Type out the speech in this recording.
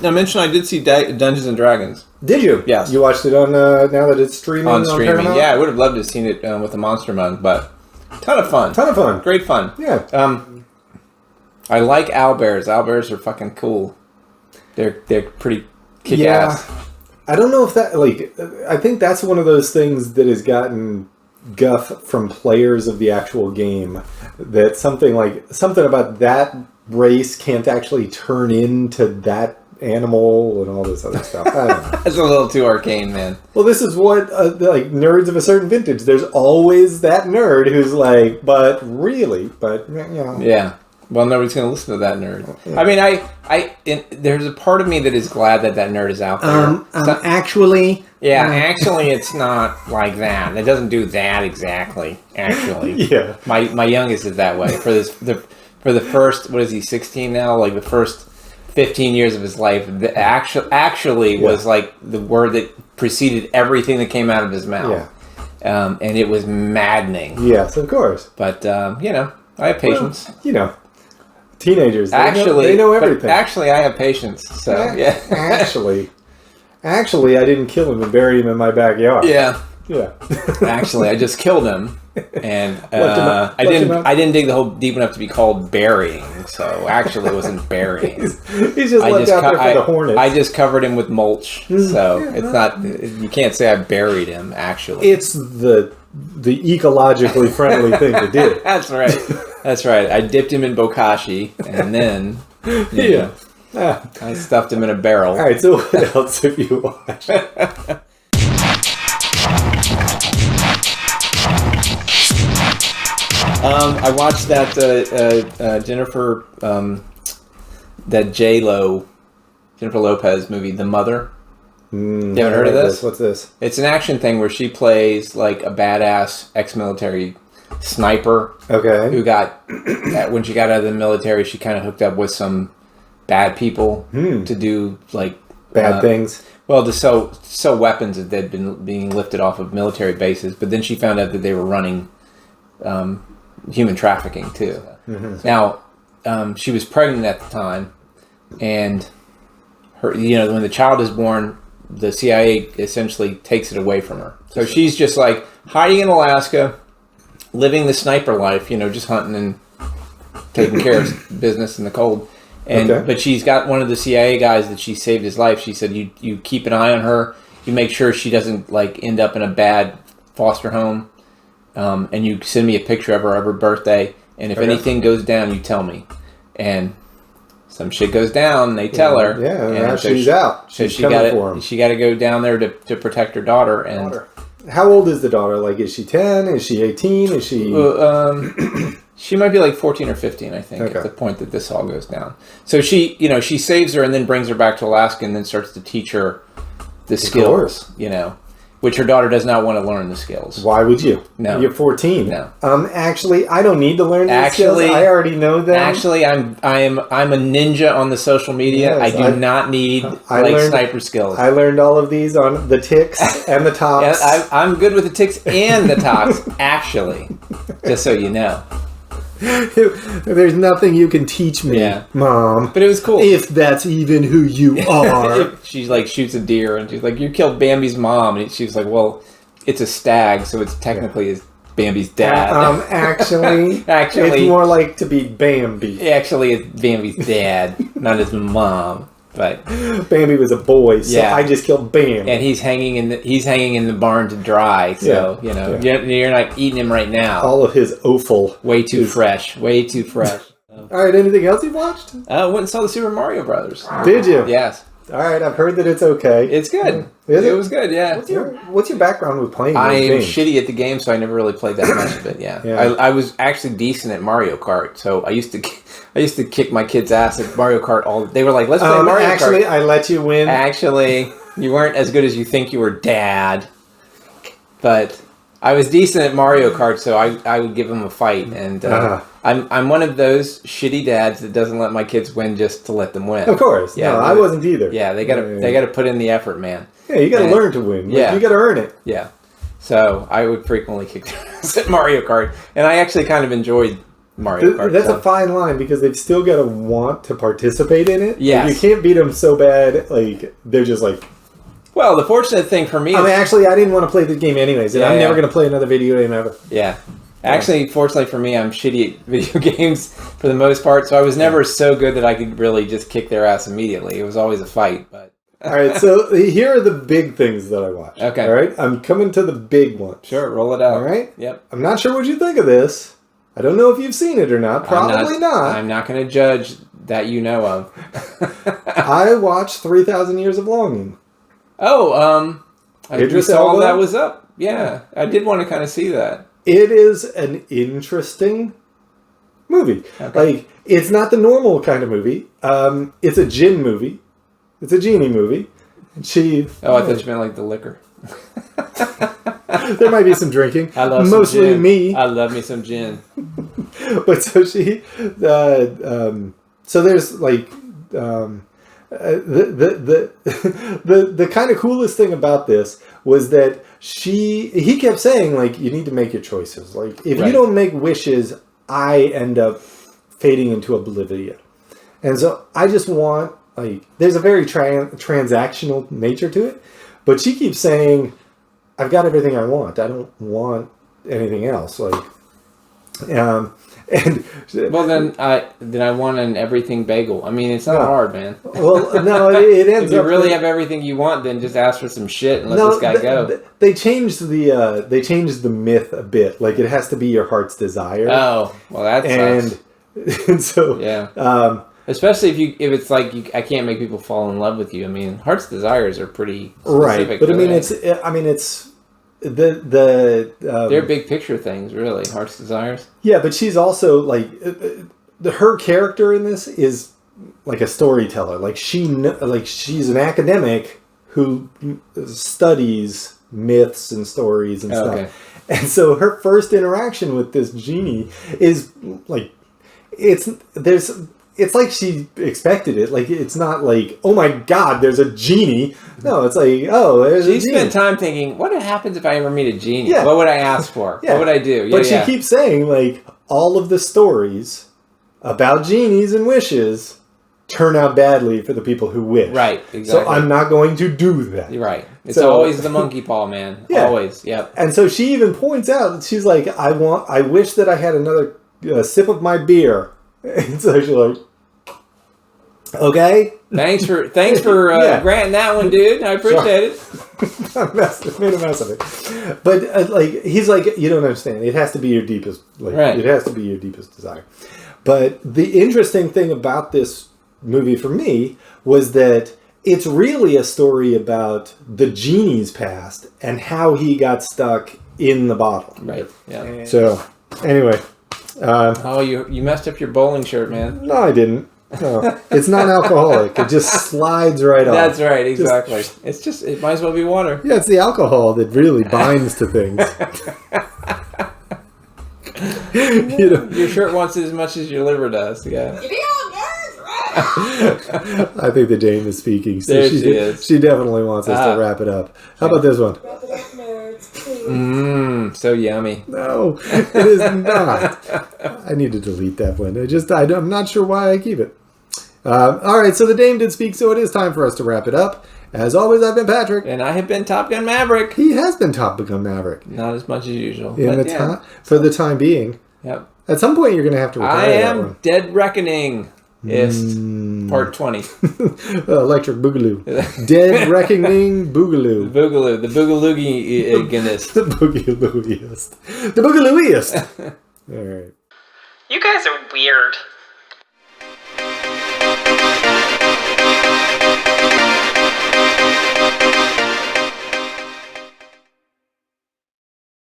I mentioned I did see Dungeons and Dragons. Did you? Yes. You watched it on now that it's streaming on Paramount? Yeah, I would have loved to have seen it with the Monster Monk, but ton of fun. Great fun. Yeah. I like owlbears. Owlbears are fucking cool. They're pretty kick-ass. Yeah. I don't know if that, I think that's one of those things that has gotten guff from players of the actual game. That something about that race can't actually turn into that animal and all this other stuff. I don't know. That's a little too arcane, man. Well, this is what, nerds of a certain vintage, there's always that nerd who's like, but really, Yeah. Well, nobody's going to listen to that nerd. I mean, there's a part of me that is glad that nerd is out there. Actually... Yeah, actually, it's not like that. It doesn't do that exactly, actually. Yeah. My youngest is that way. For the first, what is he, 16 now? Like, the first 15 years of his life, actually was like the word that preceded everything that came out of his mouth. Yeah. And it was maddening. Yes, of course. But, I have patience. Well, teenagers, they know everything. Actually, I have patience. So yeah. Actually, I didn't kill him and bury him in my backyard. Yeah. Yeah. Actually, I just killed him, and I didn't dig the hole deep enough to be called burying. So actually, it wasn't burying. He's just left out there for the hornets. I just covered him with mulch, so it's not. You can't say I buried him. Actually, it's the ecologically friendly thing to do. That's right. That's right. I dipped him in bokashi, and then I stuffed him in a barrel. All right. So what else have you watched? I watched that Jennifer Lopez movie, The Mother. You haven't heard of this? What's this? It's an action thing where she plays like a badass ex-military sniper. Okay. Who got, when she got out of the military, she kind of hooked up with some bad people to do like bad things. Well, to sell weapons that had been being lifted off of military bases, but then she found out that they were running human trafficking too. Mm-hmm. Now, she was pregnant at the time, and her, when the child is born, the CIA essentially takes it away from her. So she's just like hiding in Alaska, living the sniper life, just hunting and taking care of business in the cold. But she's got one of the CIA guys that she saved his life. She said, you keep an eye on her. You make sure she doesn't end up in a bad foster home. And you send me a picture of her birthday. And if anything goes down, you tell me. And some shit goes down. They tell her. Yeah, and now she's out. She's coming for him. She got to go down there to protect her daughter. And how old is the daughter? Is she 10? Is she 18? Is she? She might be like 14 or 15, I think, at the point that this all goes down. So she saves her and then brings her back to Alaska and then starts to teach her the skills, which her daughter does not want to learn the skills. Why would you? No. You're 14. No. Actually, I don't need to learn these skills. I already know them. Actually, I'm a ninja on the social media. Yes, I do not need sniper skills. I learned all of these on the ticks and the tops. Yeah, I'm good with the ticks and the tops, actually, just so you know. There's nothing you can teach me, Mom. But it was cool. If that's even who you are. She shoots a deer and she's like, you killed Bambi's mom. And she's like, well, it's a stag, so it's technically Bambi's dad. Actually, it's more like to be Bambi. Actually, it's Bambi's dad, not his mom. But Bambi was a boy, so I just killed Bambi. And he's hanging in the barn to dry. So you're not eating him right now. All of his offal, way too fresh. All right, anything else you watched? I went and saw the Super Mario Brothers. Did you? Yes. All right, I've heard that it's okay. It's good. It was good. Yeah. What's your background with playing? I am shitty at the game, so I never really played that much of it. Yeah. I was actually decent at Mario Kart, so I used to kick my kids' ass at Mario Kart. They were like, "Let's play Mario Kart." Actually, I let you win. Actually, you weren't as good as you think you were, Dad. But I was decent at Mario Kart, so I would give them a fight, and I'm one of those shitty dads that doesn't let my kids win just to let them win. Of course, I wasn't either. Yeah, they gotta put in the effort, man. Yeah, you gotta learn to win. Yeah, you gotta earn it. Yeah, so I would frequently kick their ass at Mario Kart, and I actually kind of enjoyed Mario Kart That's stuff. a fine line because they've still got to want to participate in it. Yes. Like, you can't beat them so bad, like, they're just like... Well, the fortunate thing for me I mean, actually, I didn't want to play the game anyways, and I'm never going to play another video game ever. Yeah. Actually, fortunately for me, I'm shitty at video games for the most part, so I was never so good that I could really just kick their ass immediately. It was always a fight, but... All right, so here are the big things that I watched. Okay. All right, I'm coming to the big ones. Sure, roll it out. All right? Yep. I'm not sure what you think of this. I don't know if you've seen it or not. Probably not. I'm not going to judge that you know of. I watched 3,000 Years of Longing. Oh, I just Idris saw Elba? that was up. Yeah, I did want to kind of see that. It is an interesting movie. Okay. Like, it's not the normal kind of movie. It's a djinn movie. It's a genie movie. Oh, I thought you meant like the liquor. There might be some drinking. I love mostly some gin. me. I love me some gin. But so so there's like the kind of coolest thing about this was that he kept saying, like, you need to make your choices. Like, if you don't make wishes, I end up fading into oblivion. And so I just want, like, there's a very transactional nature to it. But she keeps saying, I've got everything I want. I don't want anything else. Like, and well, then I want an everything bagel. I mean, it's not hard, man. Well, no, it ends if you up really have everything you want, then just ask for some shit and let this guy go. They changed the myth a bit. Like, it has to be your heart's desire. Oh, well, that sucks. And so yeah. Especially if it's like I can't make people fall in love with you. I mean, heart's desires are pretty specific. Right, but I mean it's they're big picture things, really. Heart's desires. Yeah, but she's also like her character in this is like a storyteller. Like she's an academic who studies myths and stories and stuff. Okay. And so her first interaction with this genie is like it's like she expected it. Like, it's not like, oh my god, there's a genie. No, it's like, oh, there's a genie. She spent time thinking, what happens if I ever meet a genie? Yeah. What would I ask for? Yeah. What would I do? But she keeps saying, like, all of the stories about genies and wishes turn out badly for the people who wish. Right, exactly. So I'm not going to do that. You're right. It's always the monkey paw, man. Yeah. Always, yep. And so she even points out, she's like, I wish that I had another sip of my beer. And so she's like, okay. Thanks for granting that one, dude. I appreciate it. Made a mess of it. But like, he's like, you don't understand. It has to be your deepest. Like, It has to be your deepest desire. But the interesting thing about this movie for me was that it's really a story about the genie's past and how he got stuck in the bottle. Right. Yeah. So anyway. You messed up your bowling shirt, man. No, I didn't. No, it's non-alcoholic. It just slides right off. That's right, exactly. It might as well be water. Yeah, it's the alcohol that really binds to things. Your shirt wants it as much as your liver does. Yeah. I think the Jane is speaking. So there she is. She definitely wants us to wrap it up. How about this one? Wrap it up, nerds. So yummy. No, it is not. I need to delete that one. I'm not sure why I keep it. All right, so the Dame did speak, so it is time for us to wrap it up. As always, I've been Patrick. And I have been Top Gun Maverick. He has been Top Gun Maverick. Not as much as usual. For the time being. Yep. At some point, you're going to have to retire that one. Dead Reckoning. Part 20. Electric Boogaloo. Dead Reckoning Boogaloo. The Boogaloogie-ginist. The Boogalooiest. The Boogalooiest. All right. You guys are weird.